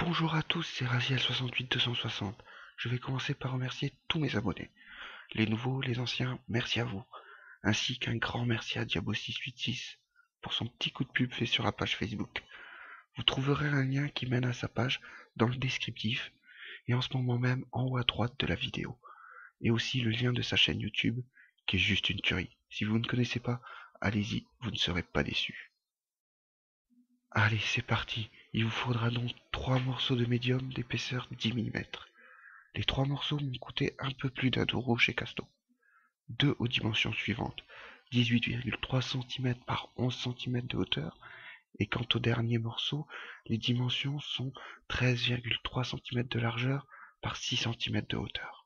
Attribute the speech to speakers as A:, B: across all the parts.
A: Bonjour à tous, c'est Raziel68260. Je vais commencer par remercier tous mes abonnés. Les nouveaux, les anciens, merci à vous. Ainsi qu'un grand merci à Diabo686 pour son petit coup de pub fait sur la page Facebook. Vous trouverez un lien qui mène à sa page dans le descriptif et en ce moment même en haut à droite de la vidéo. Et aussi le lien de sa chaîne YouTube qui est juste une tuerie. Si vous ne connaissez pas, allez-y, vous ne serez pas déçus. Allez, c'est parti. Il vous faudra donc 3 morceaux de médium d'épaisseur 10 mm. Les 3 morceaux m'ont coûté un peu plus d'1 € chez Casto. 2 aux dimensions suivantes, 18,3 cm par 11 cm de hauteur, et quant au dernier morceau, les dimensions sont 13,3 cm de largeur par 6 cm de hauteur.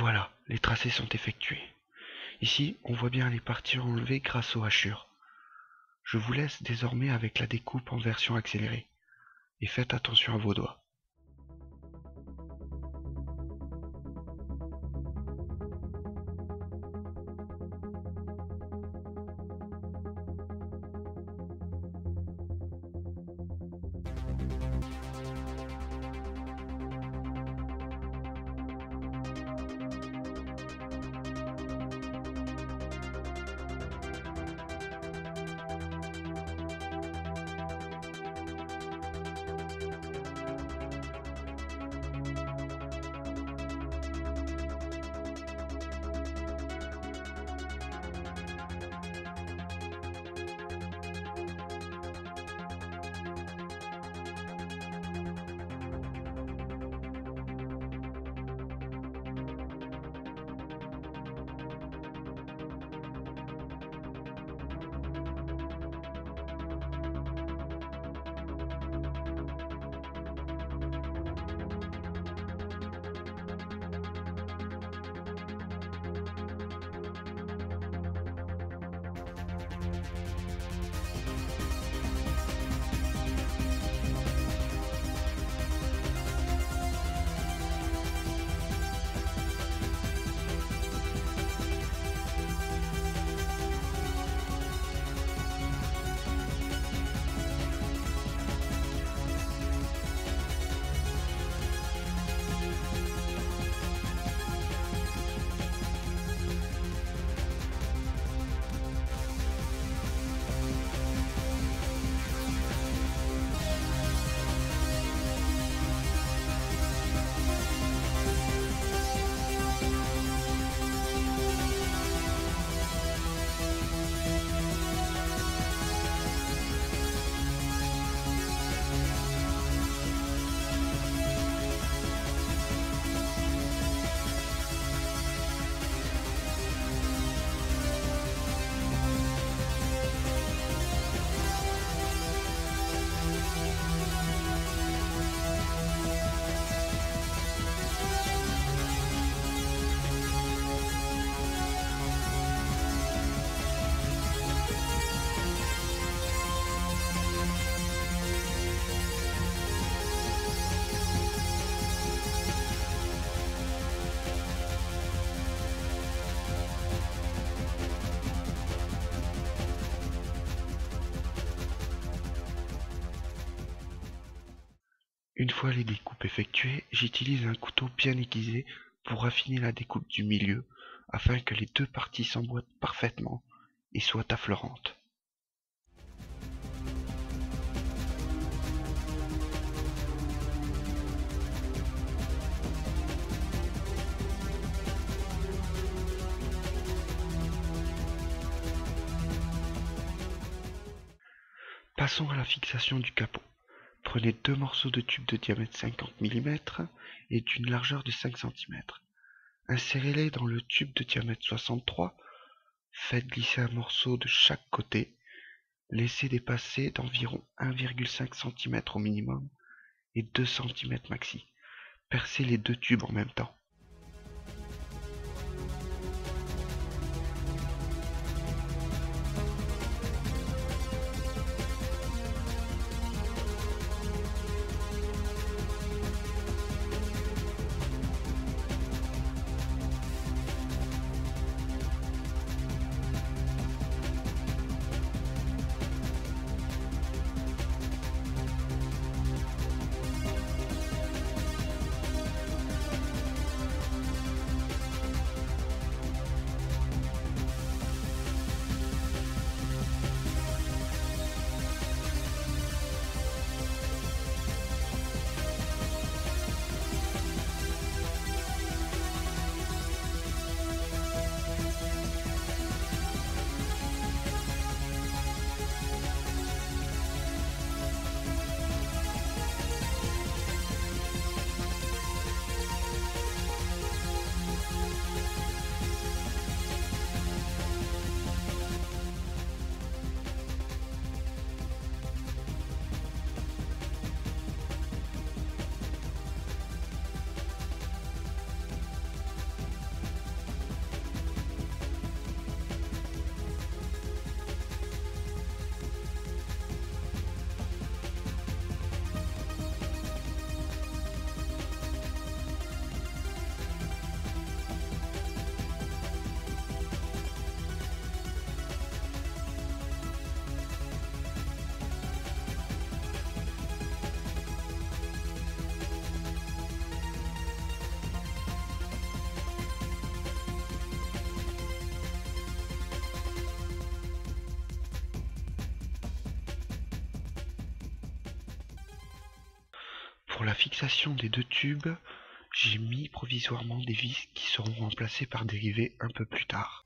A: Voilà, les tracés sont effectués. Ici, on voit bien les parties enlevées grâce aux hachures. Je vous laisse désormais avec la découpe en version accélérée. Et faites attention à vos doigts. Une fois les découpes effectuées, j'utilise un couteau bien aiguisé pour affiner la découpe du milieu afin que les deux parties s'emboîtent parfaitement et soient affleurantes. Passons à la fixation du capot. Prenez 2 morceaux de tube de diamètre 50 mm et d'une largeur de 5 cm. Insérez-les dans le tube de diamètre 63. Faites glisser un morceau de chaque côté. Laissez dépasser d'environ 1,5 cm au minimum et 2 cm maxi. Percez les 2 tubes en même temps. Pour la fixation des 2 tubes, j'ai mis provisoirement des vis qui seront remplacées par des rivets un peu plus tard.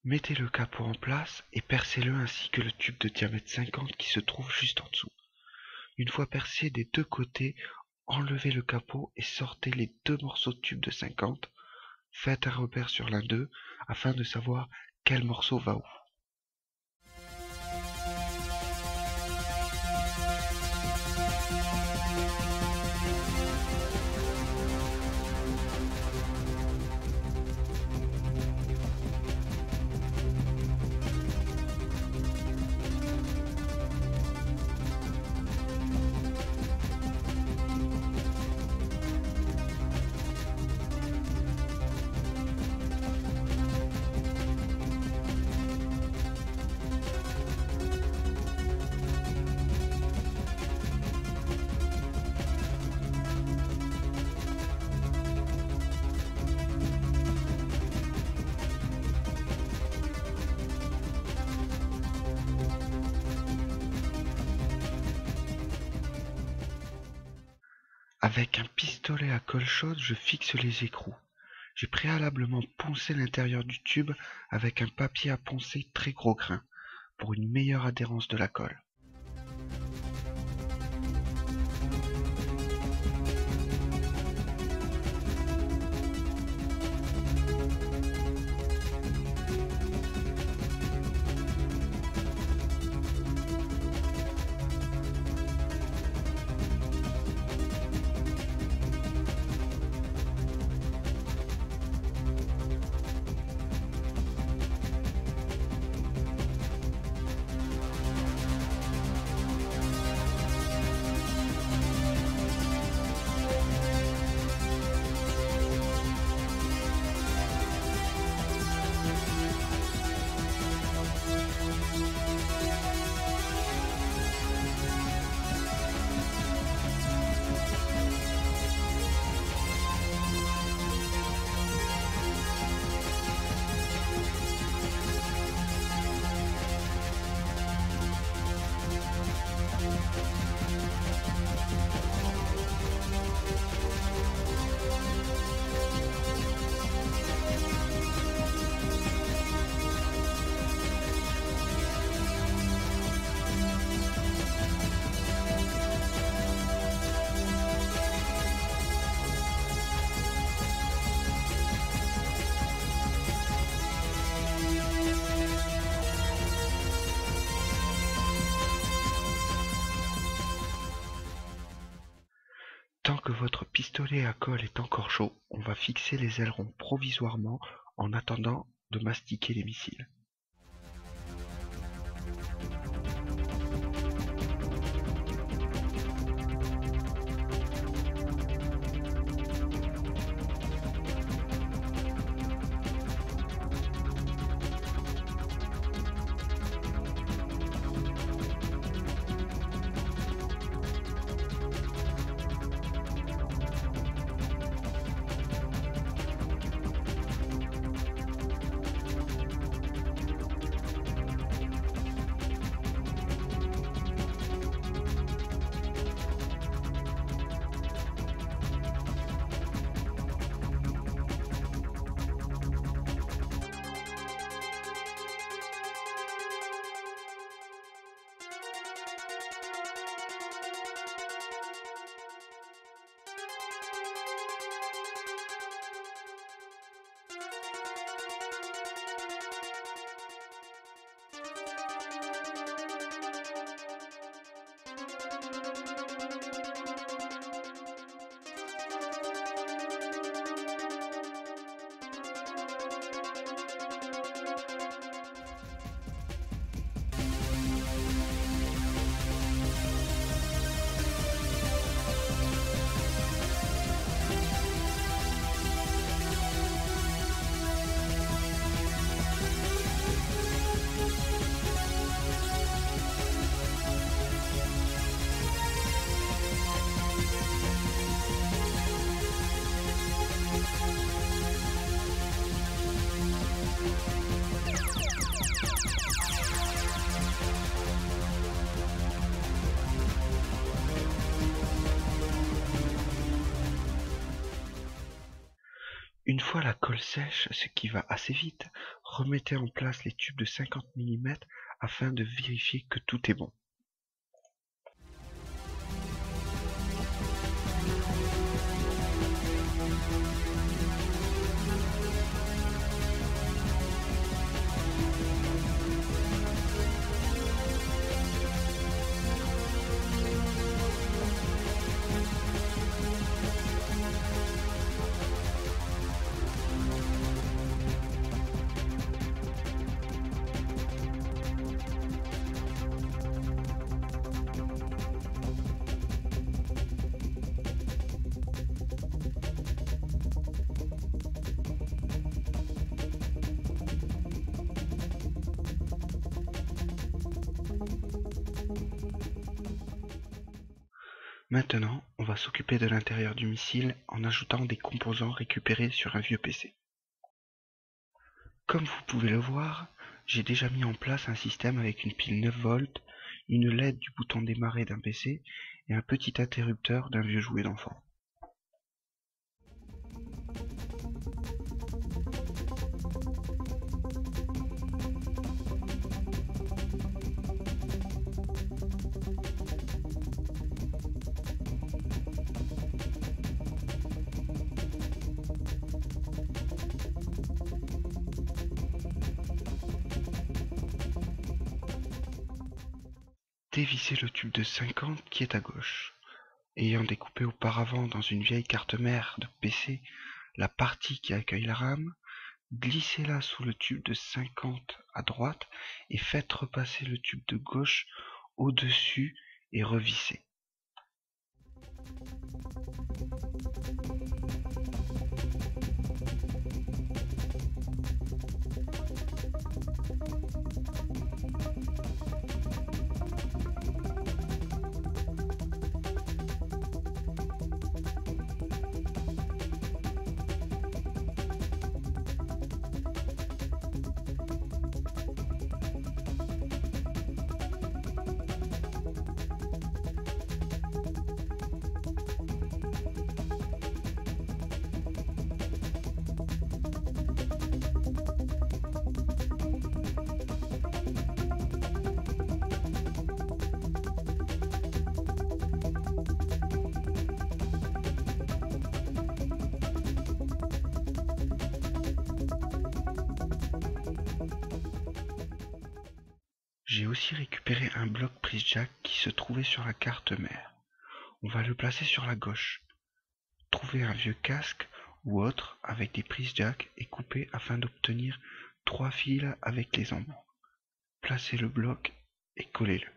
A: Mettez le capot en place et percez-le ainsi que le tube de diamètre 50 qui se trouve juste en dessous. Une fois percé des 2 côtés, enlevez le capot et sortez les 2 morceaux de tube de 50. Faites un repère sur l'un d'eux afin de savoir quel morceau va où. Avec un pistolet à colle chaude, je fixe les écrous. J'ai préalablement poncé l'intérieur du tube avec un papier à poncer très gros grain, pour une meilleure adhérence de la colle. Tant que votre pistolet à colle est encore chaud, on va fixer les ailerons provisoirement en attendant de mastiquer les missiles. Une fois la colle sèche, ce qui va assez vite, remettez en place les tubes de 50 mm afin de vérifier que tout est bon. Maintenant, on va s'occuper de l'intérieur du missile en ajoutant des composants récupérés sur un vieux PC. Comme vous pouvez le voir, j'ai déjà mis en place un système avec une pile 9 volts, une LED du bouton démarrer d'un PC et un petit interrupteur d'un vieux jouet d'enfant. Dévissez le tube de 50 qui est à gauche. Ayant découpé auparavant dans une vieille carte mère de PC la partie qui accueille la RAM, glissez-la sous le tube de 50 à droite et faites repasser le tube de gauche au-dessus et revissez. J'ai aussi récupéré un bloc prise jack qui se trouvait sur la carte mère. On va le placer sur la gauche. Trouvez un vieux casque ou autre avec des prises jack et coupez afin d'obtenir 3 fils avec les embouts. Placez le bloc et collez-le.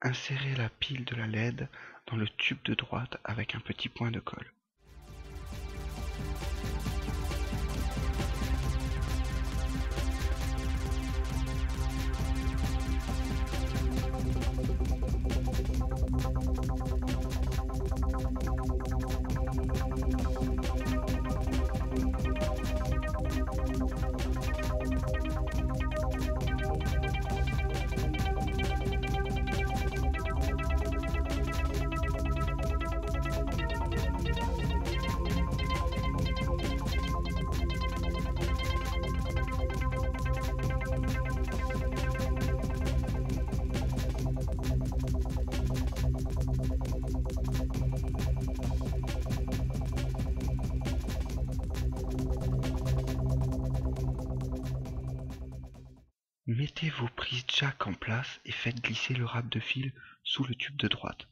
A: Insérez la pile de la LED dans le tube de droite avec un petit point de colle. Mettez vos prises jack en place et faites glisser le râpe de fil sous le tube de droite.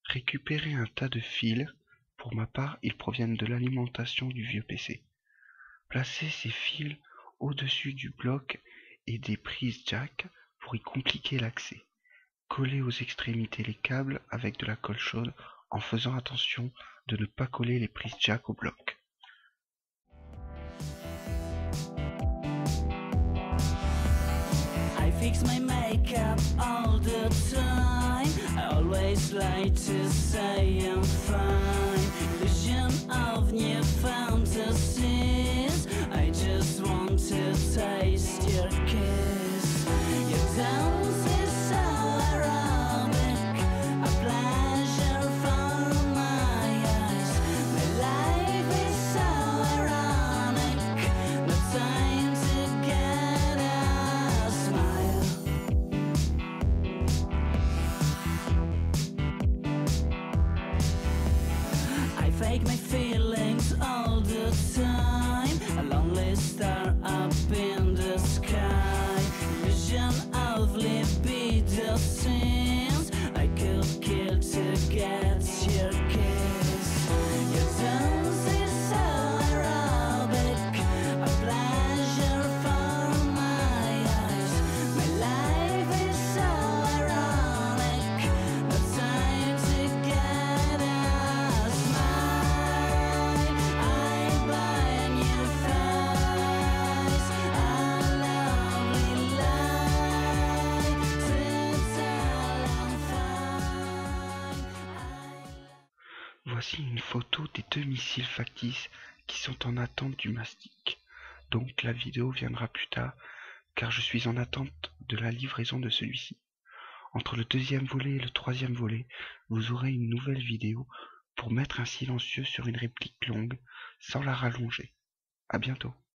A: Récupérez un tas de fils. Pour ma part, ils proviennent de l'alimentation du vieux PC. Placez ces fils au-dessus du bloc et des prises jack pour y compliquer l'accès. Collez aux extrémités les câbles avec de la colle chaude en faisant attention de ne pas coller les prises jack au bloc.
B: I fix my makeup all the time. I always like to say I'm fine. Vision of new fantasies. I just want to taste your kiss. Your dance is all around take my feelings all the time. A lonely star up in the sky. Vision of libido scenes I could kill to get your kiss. Your dance is so aerobic, a pleasure for my eyes. My life is so ironic, no time to get a smile. I buy a new face, a lovely light to tell I'm fine.
A: Voici une photo des 2 missiles factices qui sont en attente du mastic. Donc la vidéo viendra plus tard car je suis en attente de la livraison de celui-ci. Entre le 2e volet et le 3e volet, vous aurez une nouvelle vidéo pour mettre un silencieux sur une réplique longue sans la rallonger. À bientôt.